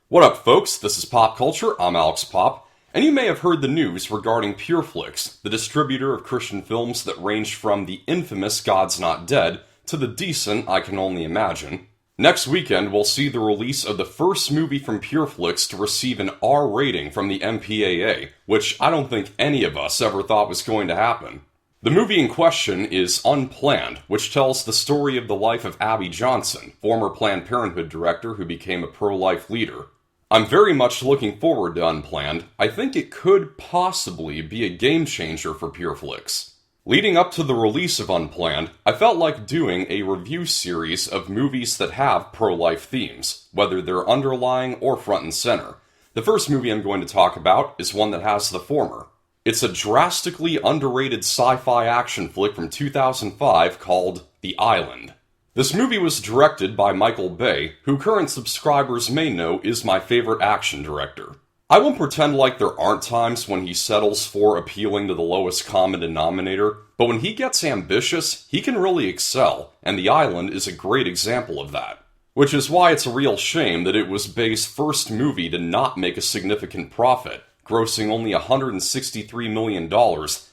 What up, folks? This is Pop Culture. I'm Alex Pop, and you may have heard the news regarding PureFlix, the distributor of Christian films that range from the infamous God's Not Dead to the decent I Can Only Imagine. Next weekend, we'll see the release of the first movie from PureFlix to receive an R rating from the MPAA, which I don't think any of us ever thought was going to happen. The movie in question is Unplanned, which tells the story of the life of Abby Johnson, former Planned Parenthood director who became a pro-life leader. I'm very much looking forward to Unplanned. I think it could possibly be a game changer for PureFlix. Leading up to the release of Unplanned, I felt like doing a review series of movies that have pro-life themes, whether they're underlying or front and center. The first movie I'm going to talk about is one that has the former. It's a drastically underrated sci-fi action flick from 2005 called The Island. This movie was directed by Michael Bay, who current subscribers may know is my favorite action director. I won't pretend like there aren't times when he settles for appealing to the lowest common denominator, but when he gets ambitious, he can really excel, and The Island is a great example of that. Which is why it's a real shame that it was Bay's first movie to not make a significant profit, grossing only $163 million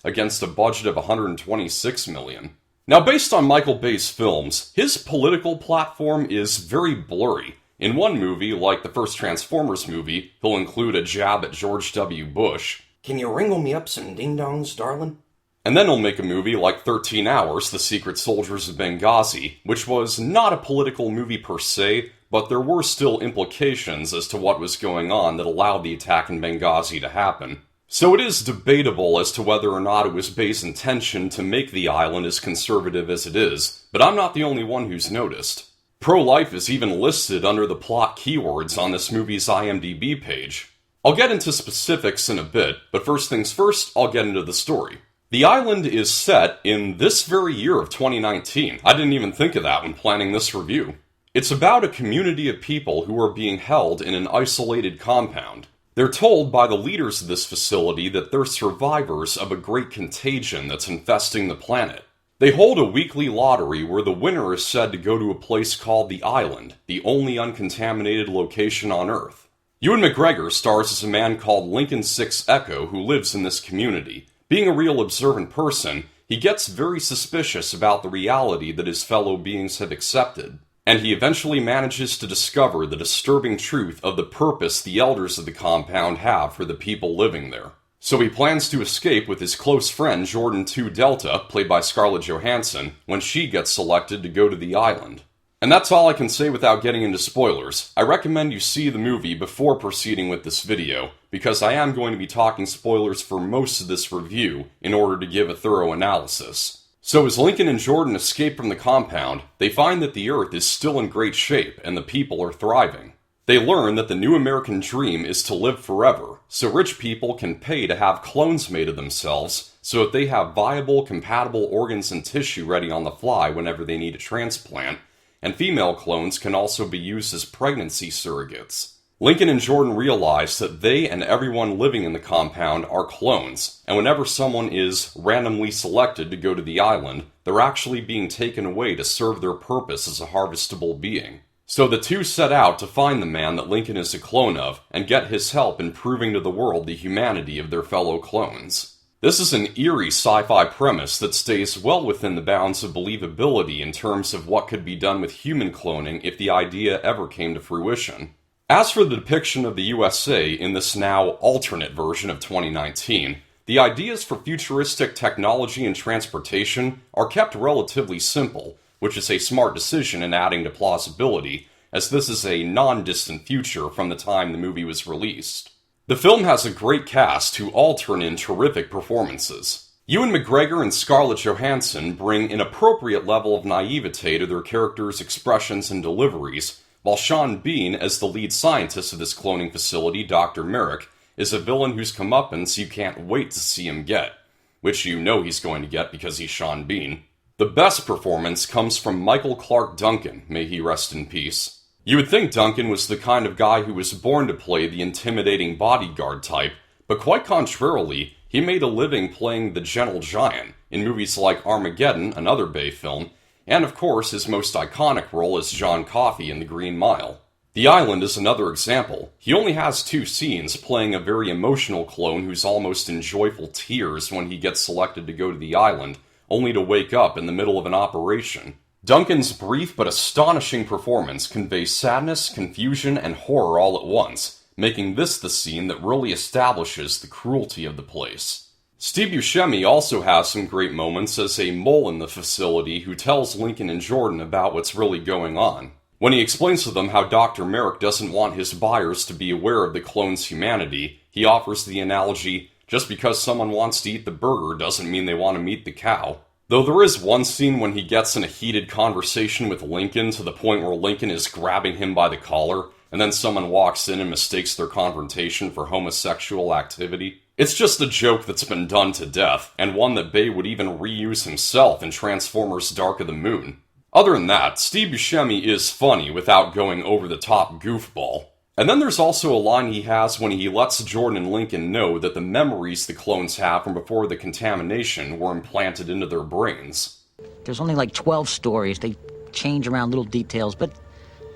against a budget of $126 million. Now, based on Michael Bay's films, his political platform is very blurry. In one movie, like the first Transformers movie, he'll include a jab at George W. Bush. Can you wrangle me up some ding-dongs, darling? And then he'll make a movie like 13 Hours, The Secret Soldiers of Benghazi, which was not a political movie per se, but there were still implications as to what was going on that allowed the attack in Benghazi to happen. So it is debatable as to whether or not it was Bay's intention to make The Island as conservative as it is, but I'm not the only one who's noticed. Pro-life is even listed under the plot keywords on this movie's IMDb page. I'll get into specifics in a bit, but first things first, I'll get into the story. The Island is set in this very year of 2019. I didn't even think of that when planning this review. It's about a community of people who are being held in an isolated compound. They're told by the leaders of this facility that they're survivors of a great contagion that's infesting the planet. They hold a weekly lottery where the winner is said to go to a place called the Island, the only uncontaminated location on Earth. Ewan McGregor stars as a man called Lincoln 6 Echo who lives in this community. Being a real observant person, he gets very suspicious about the reality that his fellow beings have accepted. And he eventually manages to discover the disturbing truth of the purpose the elders of the compound have for the people living there. So he plans to escape with his close friend Jordan 2 Delta, played by Scarlett Johansson, when she gets selected to go to the island. And that's all I can say without getting into spoilers. I recommend you see the movie before proceeding with this video, because I am going to be talking spoilers for most of this review in order to give a thorough analysis. So as Lincoln and Jordan escape from the compound, they find that the Earth is still in great shape and the people are thriving. They learn that the new American dream is to live forever, so rich people can pay to have clones made of themselves so that they have viable, compatible organs and tissue ready on the fly whenever they need a transplant, and female clones can also be used as pregnancy surrogates. Lincoln and Jordan realize that they and everyone living in the compound are clones, and whenever someone is randomly selected to go to the island, they're actually being taken away to serve their purpose as a harvestable being. So the two set out to find the man that Lincoln is a clone of, and get his help in proving to the world the humanity of their fellow clones. This is an eerie sci-fi premise that stays well within the bounds of believability in terms of what could be done with human cloning if the idea ever came to fruition. As for the depiction of the USA in this now alternate version of 2019, the ideas for futuristic technology and transportation are kept relatively simple, which is a smart decision in adding to plausibility, as this is a non-distant future from the time the movie was released. The film has a great cast who all turn in terrific performances. Ewan McGregor and Scarlett Johansson bring an appropriate level of naivete to their characters' expressions and deliveries, while Sean Bean, as the lead scientist of this cloning facility, Dr. Merrick, is a villain whose comeuppance you can't wait to see him get, which you know he's going to get because he's Sean Bean. The best performance comes from Michael Clarke Duncan, may he rest in peace. You would think Duncan was the kind of guy who was born to play the intimidating bodyguard type, but quite contrarily, he made a living playing the gentle giant in movies like Armageddon, another Bay film, and of course his most iconic role as John Coffey in The Green Mile. The Island is another example. He only has 2 scenes, playing a very emotional clone who's almost in joyful tears when he gets selected to go to the island, only to wake up in the middle of an operation. Duncan's brief but astonishing performance conveys sadness, confusion, and horror all at once, making this the scene that really establishes the cruelty of the place. Steve Buscemi also has some great moments as a mole in the facility who tells Lincoln and Jordan about what's really going on. When he explains to them how Dr. Merrick doesn't want his buyers to be aware of the clone's humanity, he offers the analogy, just because someone wants to eat the burger doesn't mean they want to meet the cow. Though there is one scene when he gets in a heated conversation with Lincoln to the point where Lincoln is grabbing him by the collar, and then someone walks in and mistakes their confrontation for homosexual activity. It's just a joke that's been done to death, and one that Bay would even reuse himself in Transformers Dark of the Moon. Other than that, Steve Buscemi is funny without going over-the-top goofball. And then there's also a line he has when he lets Jordan and Lincoln know that the memories the clones have from before the contamination were implanted into their brains. There's only like 12 stories. They change around little details, but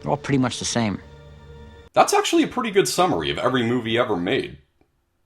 they're all pretty much the same. That's actually a pretty good summary of every movie ever made.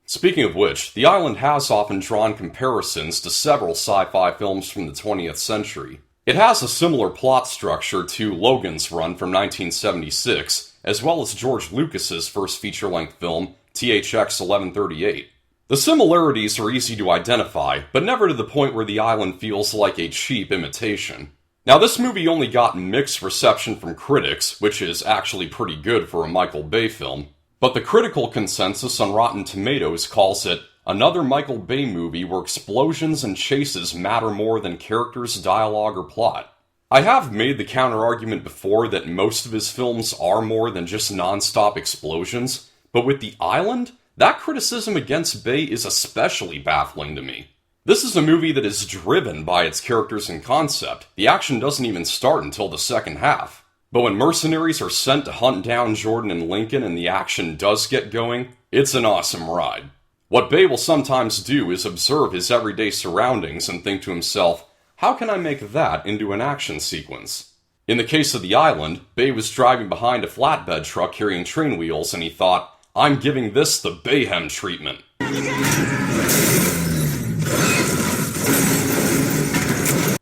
Speaking of which, The Island has often drawn comparisons to several sci-fi films from the 20th century. It has a similar plot structure to Logan's Run from 1976, as well as George Lucas's first feature-length film, THX 1138. The similarities are easy to identify, but never to the point where The Island feels like a cheap imitation. Now, this movie only got mixed reception from critics, which is actually pretty good for a Michael Bay film, but the critical consensus on Rotten Tomatoes calls it another Michael Bay movie where explosions and chases matter more than characters, dialogue, or plot. I have made the counter-argument before that most of his films are more than just non-stop explosions, but with The Island, that criticism against Bay is especially baffling to me. This is a movie that is driven by its characters and concept. The action doesn't even start until the second half. But when mercenaries are sent to hunt down Jordan and Lincoln and the action does get going, it's an awesome ride. What Bay will sometimes do is observe his everyday surroundings and think to himself, how can I make that into an action sequence? In the case of The Island, Bay was driving behind a flatbed truck carrying train wheels and he thought, I'm giving this the Bayhem treatment.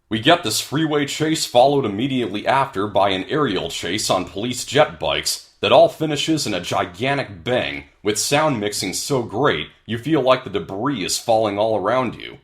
We get this freeway chase followed immediately after by an aerial chase on police jet bikes that all finishes in a gigantic bang, with sound mixing so great you feel like the debris is falling all around you.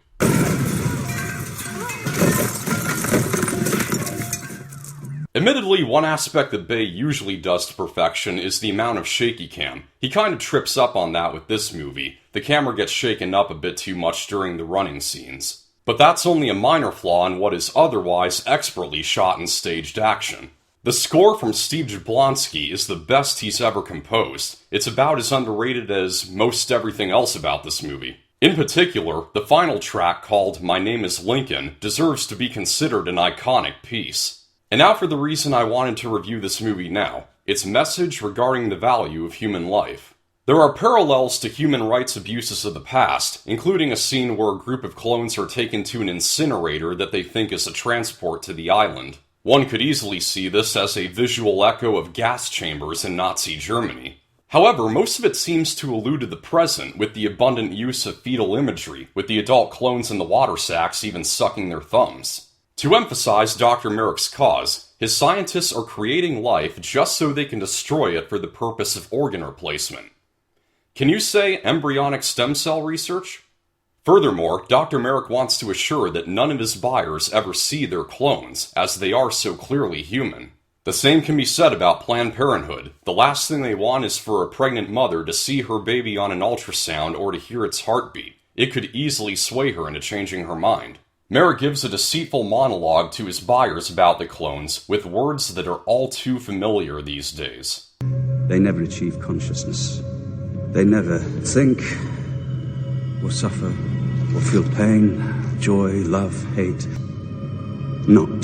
Admittedly, one aspect that Bay usually does to perfection is the amount of shaky cam. He kind of trips up on that with this movie. The camera gets shaken up a bit too much during the running scenes. But that's only a minor flaw in what is otherwise expertly shot and staged action. The score from Steve Jablonsky is the best he's ever composed. It's about as underrated as most everything else about this movie. In particular, the final track called My Name is Lincoln deserves to be considered an iconic piece. And now for the reason I wanted to review this movie now, its message regarding the value of human life. There are parallels to human rights abuses of the past, including a scene where a group of clones are taken to an incinerator that they think is a transport to the island. One could easily see this as a visual echo of gas chambers in Nazi Germany. However, most of it seems to allude to the present, with the abundant use of fetal imagery, with the adult clones in the water sacks even sucking their thumbs. To emphasize Dr. Merrick's cause, his scientists are creating life just so they can destroy it for the purpose of organ replacement. Can you say embryonic stem cell research? Furthermore, Dr. Merrick wants to assure that none of his buyers ever see their clones, as they are so clearly human. The same can be said about Planned Parenthood. The last thing they want is for a pregnant mother to see her baby on an ultrasound or to hear its heartbeat. It could easily sway her into changing her mind. Merrick gives a deceitful monologue to his buyers about the clones, with words that are all too familiar these days. They never achieve consciousness. They never think, or suffer, or feel pain, joy, love, hate. Not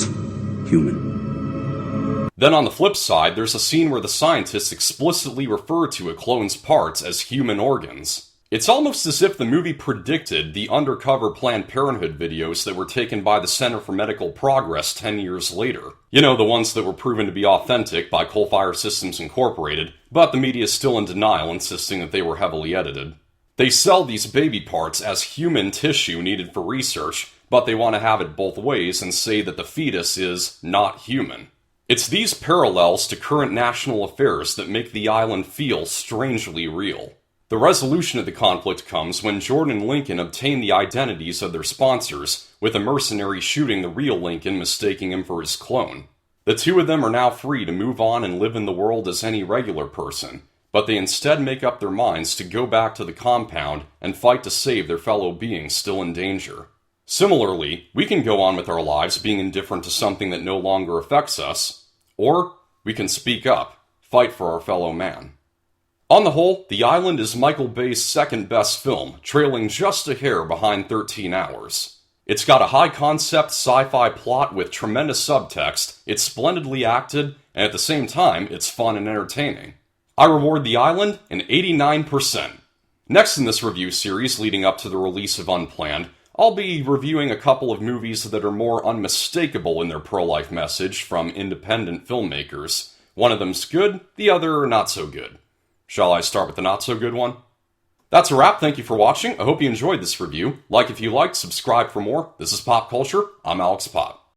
human. Then on the flip side, there's a scene where the scientists explicitly refer to a clone's parts as human organs. It's almost as if the movie predicted the undercover Planned Parenthood videos that were taken by the Center for Medical Progress 10 years later. You know, the ones that were proven to be authentic by Coal-Fire Systems Incorporated, but the media is still in denial, insisting that they were heavily edited. They sell these baby parts as human tissue needed for research, but they want to have it both ways and say that the fetus is not human. It's these parallels to current national affairs that make the island feel strangely real. The resolution of the conflict comes when Jordan and Lincoln obtain the identities of their sponsors, with a mercenary shooting the real Lincoln, mistaking him for his clone. The two of them are now free to move on and live in the world as any regular person, but they instead make up their minds to go back to the compound and fight to save their fellow beings still in danger. Similarly, we can go on with our lives being indifferent to something that no longer affects us, or we can speak up, fight for our fellow man. On the whole, The Island is Michael Bay's second best film, trailing just a hair behind 13 Hours. It's got a high-concept sci-fi plot with tremendous subtext, it's splendidly acted, and at the same time, it's fun and entertaining. I reward The Island an 89%. Next in this review series leading up to the release of Unplanned, I'll be reviewing a couple of movies that are more unmistakable in their pro-life message from independent filmmakers. One of them's good, the other not so good. Shall I start with the not so good one? That's a wrap, thank you for watching, I hope you enjoyed this review. Like if you liked, subscribe for more. This is Pop Culture, I'm Alex Pop.